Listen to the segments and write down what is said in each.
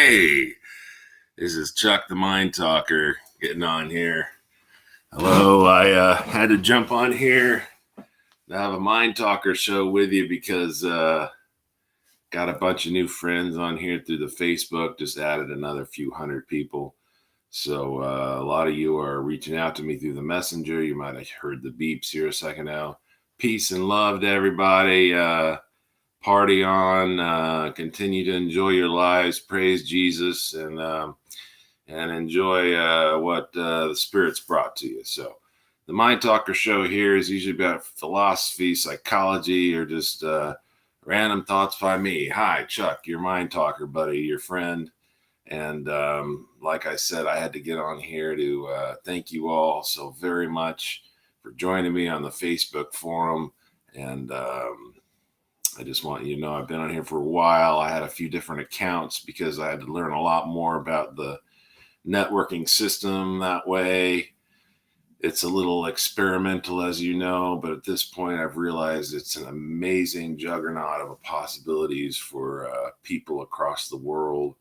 Hey, this is Chuck the Mind Talker getting on here. Hello, I had to jump on here to have a Mind Talker show with you because got a bunch of new friends on here through the Facebook. Just added another few hundred people. So a lot of you are reaching out to me through the messenger. You might have heard the beeps here a second now. Peace and love to everybody. Party on, continue to enjoy your lives, praise Jesus, and enjoy what the Spirit's brought to you. So the Mind Talker show here is usually about philosophy, psychology, or just random thoughts by me. Hi, Chuck, your Mind Talker buddy, your friend. And like I said, I had to get on here to thank you all so very much for joining me on the Facebook forum. And I just want you to know I've been on here for a while. I had a few different accounts because I had to learn a lot more about the networking system that way. It's a little experimental, as you know, but at this point I've realized it's an amazing juggernaut of possibilities for people across the world.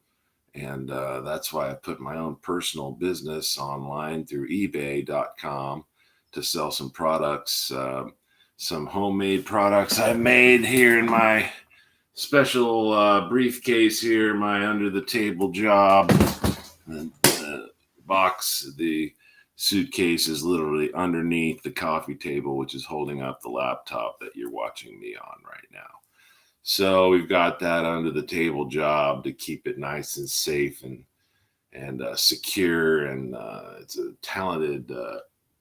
And that's why I put my own personal business online through ebay.com to sell some products, some homemade products I made here in my special briefcase here, my under the table job. The box, the suitcase is literally underneath the coffee table, which is holding up the laptop that you're watching me on right now. So we've got that under the table job to keep it nice and safe and secure, and it's a talented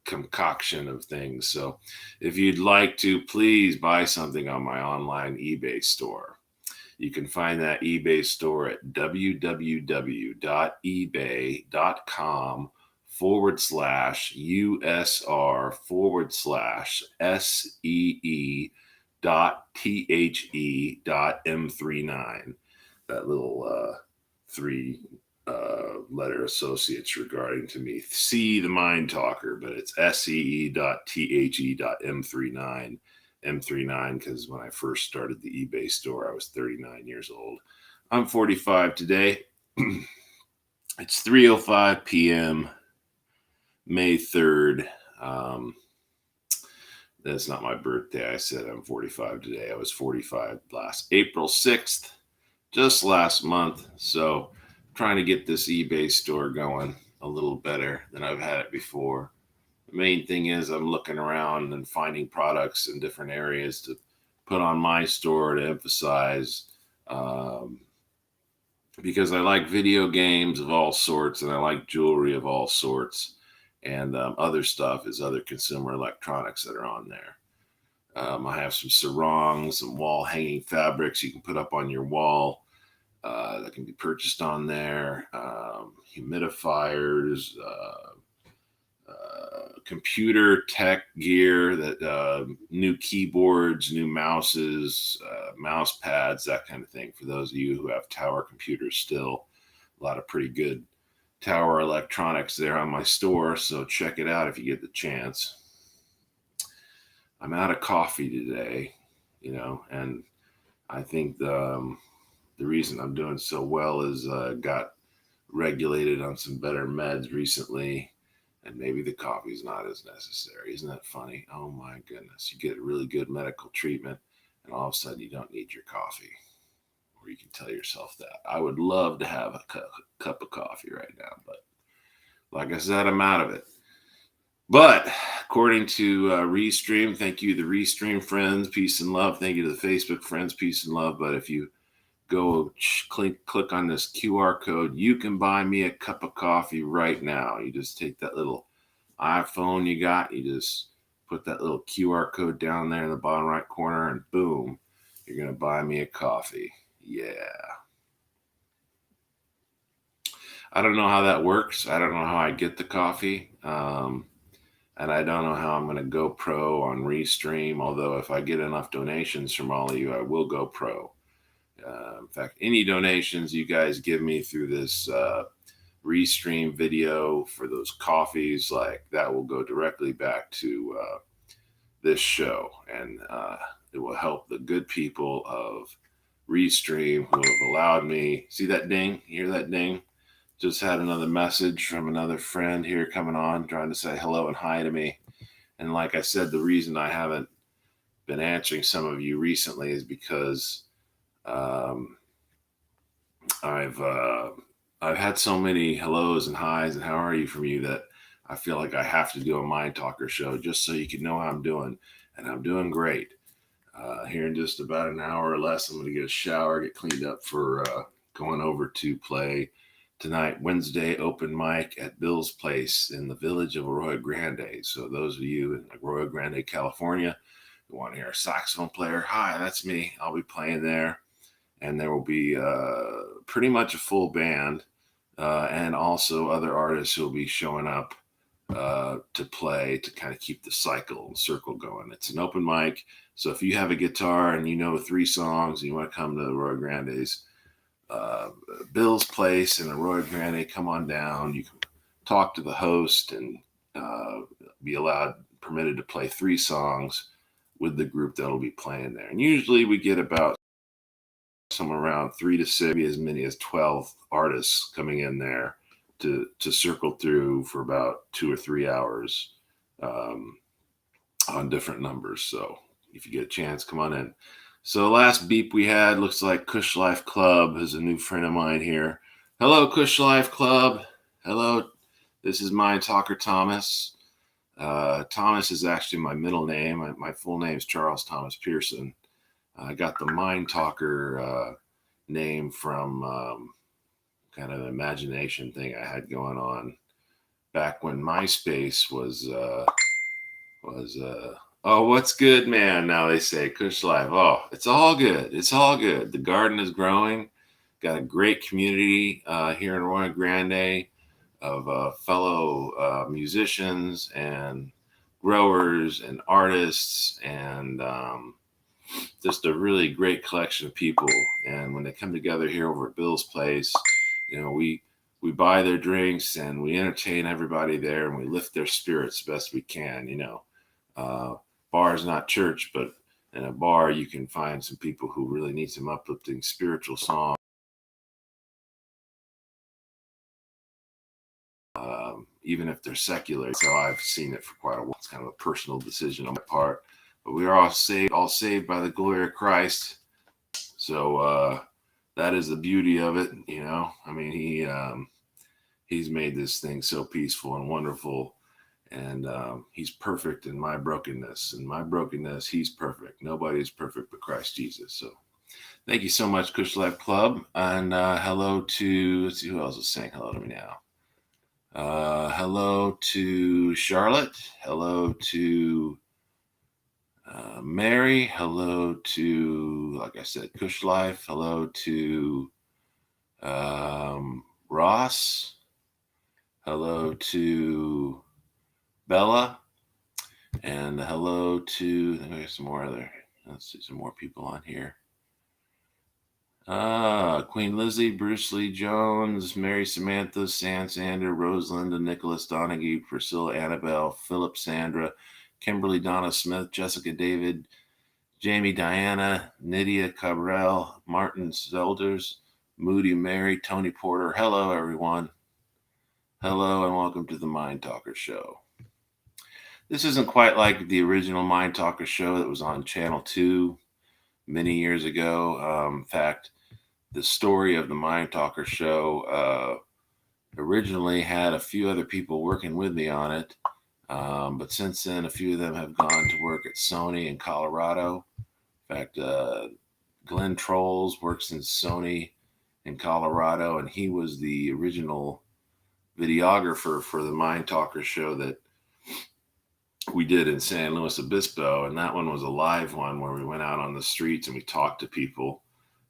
concoction of things. So if you'd like to, please buy something on my online eBay store. You can find that eBay store at www.ebay.com/USR/SEE.THE.M39. That little three letter associates regarding to me. See the Mind Talker, but it's SEE.THE.M39. M39, because when I first started the eBay store, I was 39 years old. I'm 45 today. It's 3:05 p.m. May 3rd. That's not my birthday. I said I'm 45 today. I was 45 last April 6th, just last month. So trying to get this eBay store going a little better than I've had it before. The main thing is I'm looking around and finding products in different areas to put on my store to emphasize, because I like video games of all sorts and I like jewelry of all sorts, and other stuff is other consumer electronics that are on there. I have some sarongs, some wall hanging fabrics you can put up on your wall that can be purchased on there, humidifiers, computer tech gear, that new keyboards, new mouses, mouse pads, that kind of thing. For those of you who have tower computers still, a lot of pretty good tower electronics there on my store. So check it out if you get the chance. I'm out of coffee today, and I think the reason I'm doing so well is got regulated on some better meds recently. And maybe the coffee is not as necessary. Isn't that funny? Oh my goodness. You get really good medical treatment and all of a sudden you don't need your coffee. Or you can tell yourself that. I would love to have a cup of coffee right now, but like I said, I'm out of it. But according to Restream, thank you to the Restream friends, peace and love. Thank you to the Facebook friends, peace and love. But if you go click on this QR code, you can buy me a cup of coffee right now. You just take that little iPhone you got, you just put that little QR code down there in the bottom right corner, and boom, you're going to buy me a coffee. Yeah. I don't know how that works. I don't know how I get the coffee. And I don't know how I'm going to go pro on Restream, although if I get enough donations from all of you, I will go pro. In fact, any donations you guys give me through this Restream video for those coffees, like that will go directly back to this show, and it will help the good people of Restream who have allowed me. See that ding? You hear that ding? Just had another message from another friend here coming on, trying to say hello and hi to me. And like I said, the reason I haven't been answering some of you recently is because I've had so many hellos and highs and how are you from you that I feel like I have to do a Mind Talker show just so you can know how I'm doing. And I'm doing great. Here in just about an hour or less, I'm going to get a shower, get cleaned up for going over to play tonight, Wednesday, open mic at Bill's Place in the village of Arroyo Grande. So those of you in Arroyo Grande, California, who want to hear a saxophone player, hi, that's me. I'll be playing there. And there will be pretty much a full band and also other artists who will be showing up to play to kind of keep the circle going. It's an open mic. So if you have a guitar and you know 3 songs and you want to come to the Arroyo Grande's Bill's Place in Arroyo Grande, come on down. You can talk to the host and be permitted to play 3 songs with the group that'll be playing there. And usually we get about somewhere around 3 to 6, maybe as many as 12 artists coming in there to circle through for about 2 or 3 hours on different numbers. So if you get a chance, come on in. So the last beep we had looks like Kush Life Club is a new friend of mine here. Hello, Kush Life Club. Hello, this is Mind Talker Thomas. Thomas is actually my middle name. My full name is Charles Thomas Pearson. I got the Mind Talker name from kind of an imagination thing I had going on back when MySpace was oh, what's good, man? Now they say Kush Life. Oh, it's all good. It's all good. The garden is growing. Got a great community here in Arroyo Grande of fellow musicians and growers and artists and just a really great collection of people. And when they come together here over at Bill's Place, you know, we buy their drinks and we entertain everybody there and we lift their spirits best we can. You know, bar is not church, but in a bar you can find some people who really need some uplifting spiritual songs. Even if they're secular. So I've seen it for quite a while. It's kind of a personal decision on my part. But we are all saved by the glory of Christ. So that is the beauty of it, you know. I mean, he's made this thing so peaceful and wonderful, and he's perfect in my brokenness. In my brokenness, he's perfect. Nobody's perfect but Christ Jesus. So thank you so much, Kush Life Club, and hello to, let's see who else is saying hello to me now. Hello to Charlotte. Hello to Mary. Hello to, like I said, Kush Life. Hello to Ross. Hello to Bella. And hello to, there's some more let's see some more people on here. Queen Lizzie, Bruce Lee Jones, Mary Samantha, San Sander, Rosalinda, Nicholas Donaghy, Priscilla Annabelle, Philip Sandra, Kimberly Donna Smith, Jessica David, Jamie Diana, Nydia Cabral, Martin Zelders, Moody Mary, Tony Porter. Hello, everyone. Hello, and welcome to the Mind Talker Show. This isn't quite like the original Mind Talker show that was on Channel 2 many years ago. In fact, the story of the Mind Talker show originally had a few other people working with me on it. But since then, a few of them have gone to work at Sony in Colorado. In fact, Glenn Trolls works in Sony in Colorado, and he was the original videographer for the Mind Talker show that we did in San Luis Obispo. And that one was a live one where we went out on the streets and we talked to people.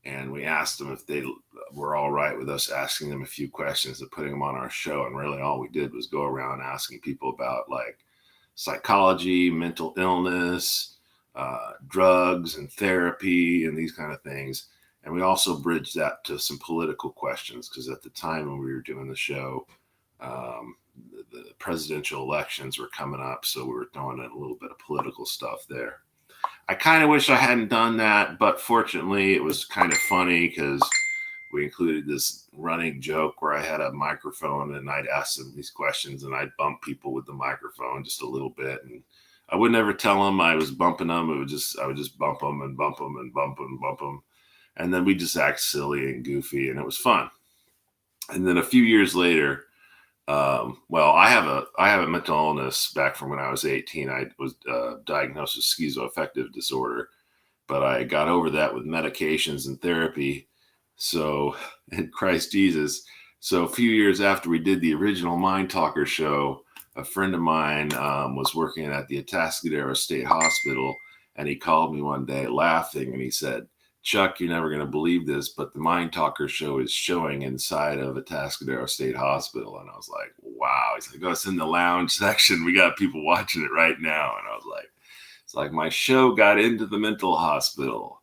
And we asked them if they were all right with us asking them a few questions and putting them on our show. And really all we did was go around asking people about like psychology, mental illness, drugs and therapy and these kind of things. And we also bridged that to some political questions because at the time when we were doing the show, the presidential elections were coming up. So we were throwing in a little bit of political stuff there. I kind of wish I hadn't done that, but fortunately, it was kind of funny because we included this running joke where I had a microphone and I'd ask them these questions and I'd bump people with the microphone just a little bit. And I would never tell them I was bumping them. I would just bump them and bump them and bump them and bump them. And then we just act silly and goofy, and it was fun. And then a few years later, well, I have a mental illness back from when I was 18. I was diagnosed with schizoaffective disorder, but I got over that with medications and therapy. So, and Christ Jesus. So a few years after we did the original Mind Talker show, a friend of mine was working at the Atascadero State Hospital, and he called me one day laughing, and he said, "Chuck, you're never going to believe this, but the Mind Talker show is showing inside of Atascadero State Hospital." And I was like, wow. He's like, "Oh, it's in the lounge section. We got people watching it right now." And I was like, it's like my show got into the mental hospital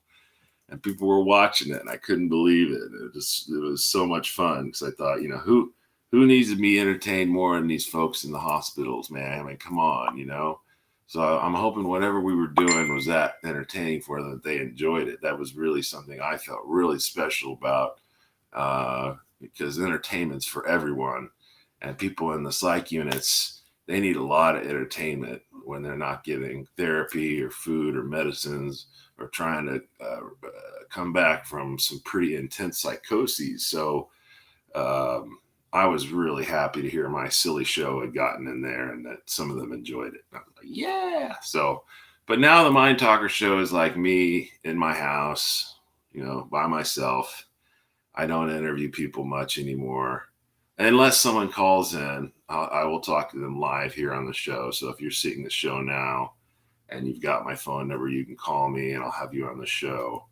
and people were watching it, and I couldn't believe it. It was so much fun because I thought, who needs to be entertained more than these folks in the hospitals, man? I mean, come on, So I'm hoping whatever we were doing was that entertaining for them, that they enjoyed it. That was really something I felt really special about, because entertainment's for everyone, and people in the psych units, they need a lot of entertainment when they're not getting therapy or food or medicines or trying to come back from some pretty intense psychoses. So I was really happy to hear my silly show had gotten in there and that some of them enjoyed it. And I was like, yeah. So, but now the Mind Talker show is like me in my house, by myself. I don't interview people much anymore. Unless someone calls in, I will talk to them live here on the show. So if you're seeing the show now and you've got my phone number, you can call me and I'll have you on the show.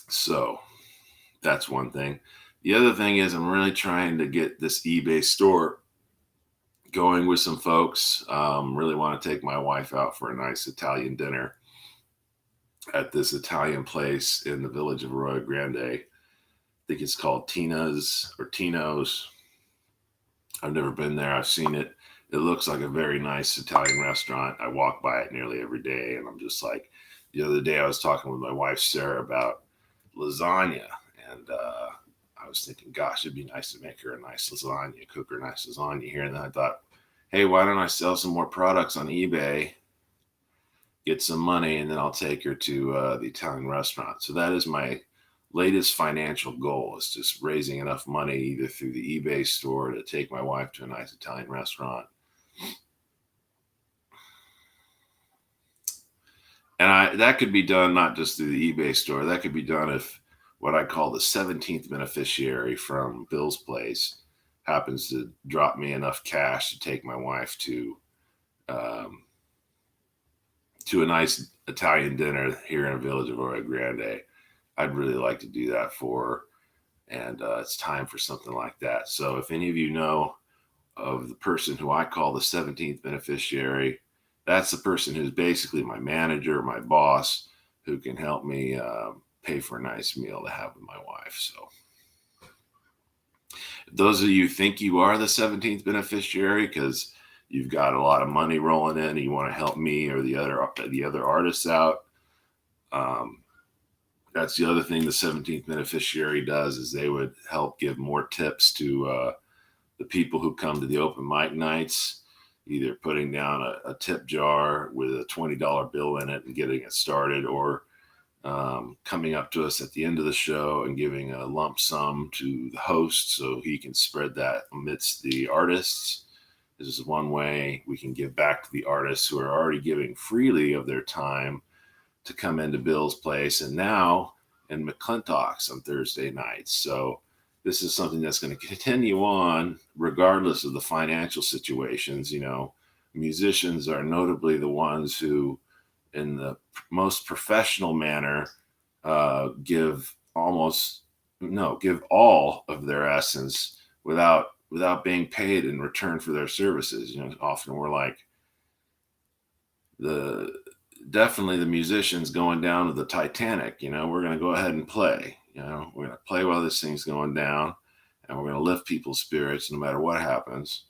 So that's one thing. The other thing is I'm really trying to get this eBay store going with some folks. Really want to take my wife out for a nice Italian dinner at this Italian place in the village of Arroyo Grande. I think it's called Tina's or Tino's. I've never been there. I've seen it. It looks like a very nice Italian restaurant. I walk by it nearly every day, and I'm just like, the other day I was talking with my wife, Sarah, about lasagna, and I was thinking, gosh, it'd be nice to make her a nice lasagna, cook her a nice lasagna here. And then I thought, hey, why don't I sell some more products on eBay, get some money, and then I'll take her to the Italian restaurant. So that is my latest financial goal, is just raising enough money either through the eBay store to take my wife to a nice Italian restaurant. And that could be done not just through the eBay store. That could be done if what I call the 17th beneficiary from Bill's place happens to drop me enough cash to take my wife to a nice Italian dinner here in a village of Arroyo Grande. I'd really like to do that for her, and it's time for something like that. So if any of you know of the person who I call the 17th beneficiary, that's the person who's basically my manager, my boss, who can help me pay for a nice meal to have with my wife. So if those of you think you are the 17th beneficiary because you've got a lot of money rolling in and you want to help me or the other artists out, that's the other thing the 17th beneficiary does, is they would help give more tips to the people who come to the open mic nights, either putting down a tip jar with a $20 bill in it and getting it started, or coming up to us at the end of the show and giving a lump sum to the host so he can spread that amidst the artists. This is one way we can give back to the artists who are already giving freely of their time to come into Bill's place and now in McClintock's on Thursday nights. So this is something that's going to continue on regardless of the financial situations. Musicians are notably the ones who, in the most professional manner, give all of their essence without being paid in return for their services. Often we're like definitely the musicians going down to the Titanic. We're going to go ahead and play. We're going to play while this thing's going down, and we're going to lift people's spirits no matter what happens.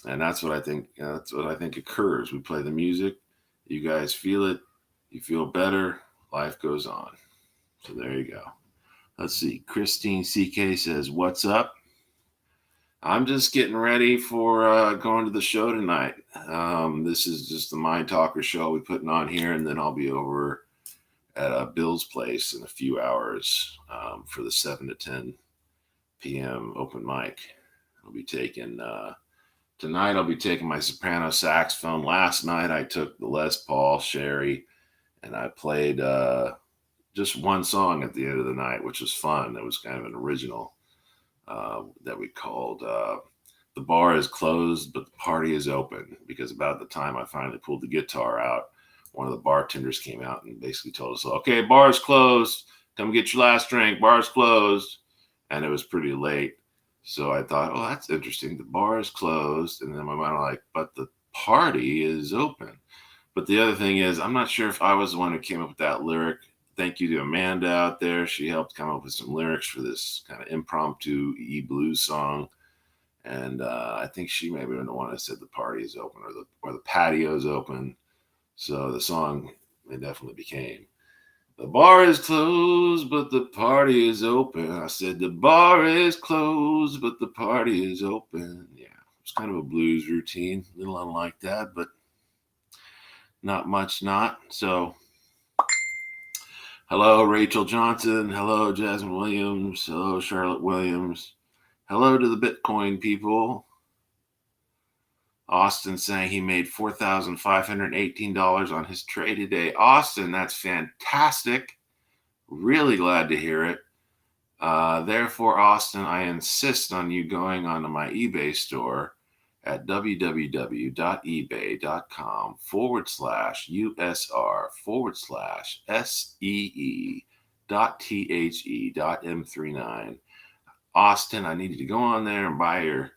And that's what I think. That's what I think occurs. We play the music. You guys feel it. You feel better. Life goes on. So there you go. Let's see. Christine CK says, "What's up?" I'm just getting ready for going to the show tonight. This is just the Mind Talker show we're putting on here, and then I'll be over at Bill's place in a few hours for the 7 to 10 p.m. open mic. I'll be taking tonight. I'll be taking my soprano saxophone. Last night I took the Les Paul Sherry, and I played just one song at the end of the night, which was fun. It was kind of an original that we called "The Bar is Closed, but the Party is Open." Because about the time I finally pulled the guitar out, one of the bartenders came out and basically told us, "Okay, bar is closed. Come get your last drink. Bar is closed." And it was pretty late. So I thought, oh, that's interesting. The bar is closed. And then my mind was like, but the party is open. But the other thing is, I'm not sure if I was the one who came up with that lyric. Thank you to Amanda out there. She helped come up with some lyrics for this kind of impromptu blues song. And I think she may have been the one that said the party is open or the patio is open. So the song, it definitely became, "The bar is closed, but the party is open." I said, "The bar is closed, but the party is open." Yeah, it's kind of a blues routine, a little unlike that, but not much not. So, hello, Rachel Johnson. Hello, Jasmine Williams. Hello, Charlotte Williams. Hello to the Bitcoin people. Austin saying he made $4,518 on his trade today. Austin, that's fantastic. Really glad to hear it. Therefore, Austin, I insist on you going onto my eBay store at www.ebay.com/USR/SEE.THE.M39. Austin, I need you to go on there and buy your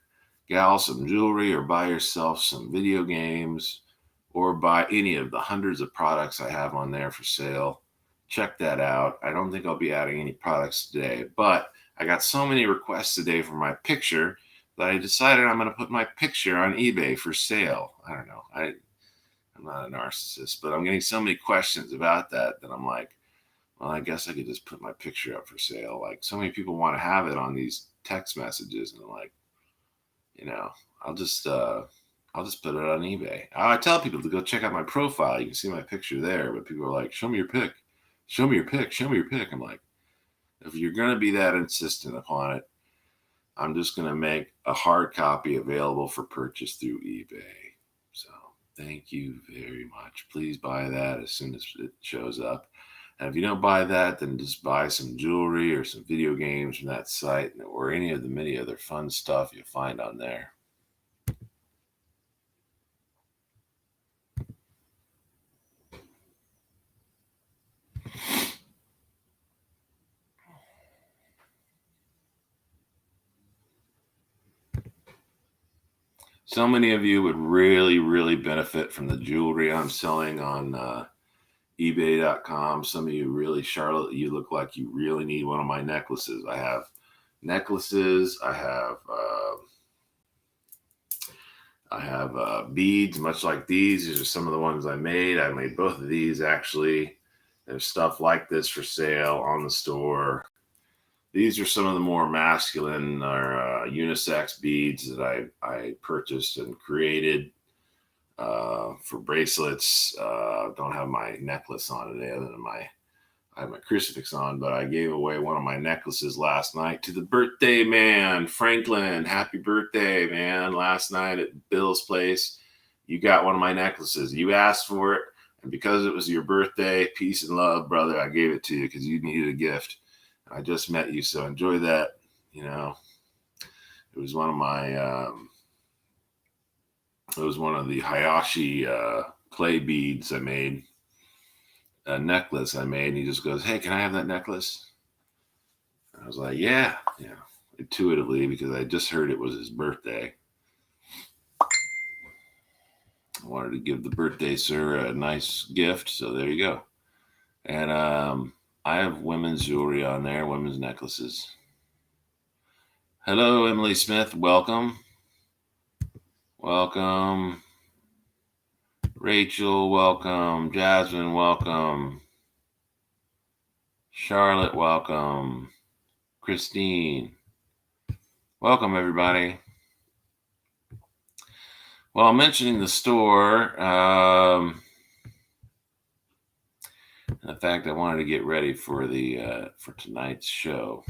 gal some jewelry or buy yourself some video games or buy any of the hundreds of products I have on there for sale. Check that out. I don't think I'll be adding any products today, but I got so many requests today for my picture that I decided I'm going to put my picture on eBay for sale. I don't know. I'm not a narcissist, but I'm getting so many questions about that I'm like, well, I guess I could just put my picture up for sale. Like, so many people want to have it on these text messages, and I'm like, I'll just put it on eBay. I tell people to go check out my profile. You can see my picture there, but people are like, "Show me your pic. Show me your pic. Show me your pic." I'm like, if you're going to be that insistent upon it, I'm just going to make a hard copy available for purchase through eBay. So thank you very much. Please buy that as soon as it shows up. And if you don't buy that, then just buy some jewelry or some video games from that site or any of the many other fun stuff you'll find on there. So many of you would really, really benefit from the jewelry I'm selling on ebay.com. Some of you really, Charlotte, you look like you really need one of my necklaces. I have necklaces. I have beads, much like these. These are some of the ones I made. I made both of these, actually. There's stuff like this for sale on the store. These are some of the more masculine or unisex beads that I purchased and created for bracelets. Don't have my necklace on today, other than I have my crucifix on, but I gave away one of my necklaces last night to the birthday man, Franklin. Happy birthday, man. Last night at Bill's place, you got one of my necklaces. You asked for it, and because it was your birthday, peace and love, brother, I gave it to you because you needed a gift. I just met you, so enjoy that. It was one of my it was one of the Hayashi clay beads I made, a necklace I made, and he just goes, "Hey, can I have that necklace?" I was like, yeah, intuitively, because I just heard it was his birthday. I wanted to give the birthday sir a nice gift, so there you go. And I have women's jewelry on there, women's necklaces. Hello, Emily Smith. Welcome. Rachel, welcome. Jasmine, welcome. Charlotte, welcome. Christine, welcome everybody. Well, I'm mentioning the store. In fact, I wanted to get ready for for tonight's show.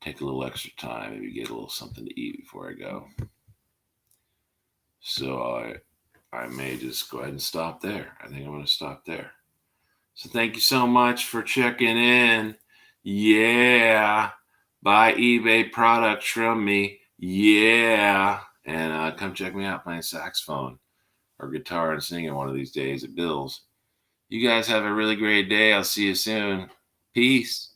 Take a little extra time, maybe get a little something to eat before I go. So I may just go ahead and stop there. I think I'm going to stop there. So thank you so much for checking in. Yeah. Buy eBay products from me. Yeah. And come check me out playing saxophone or guitar and singing one of these days at Bill's. You guys have a really great day. I'll see you soon. Peace.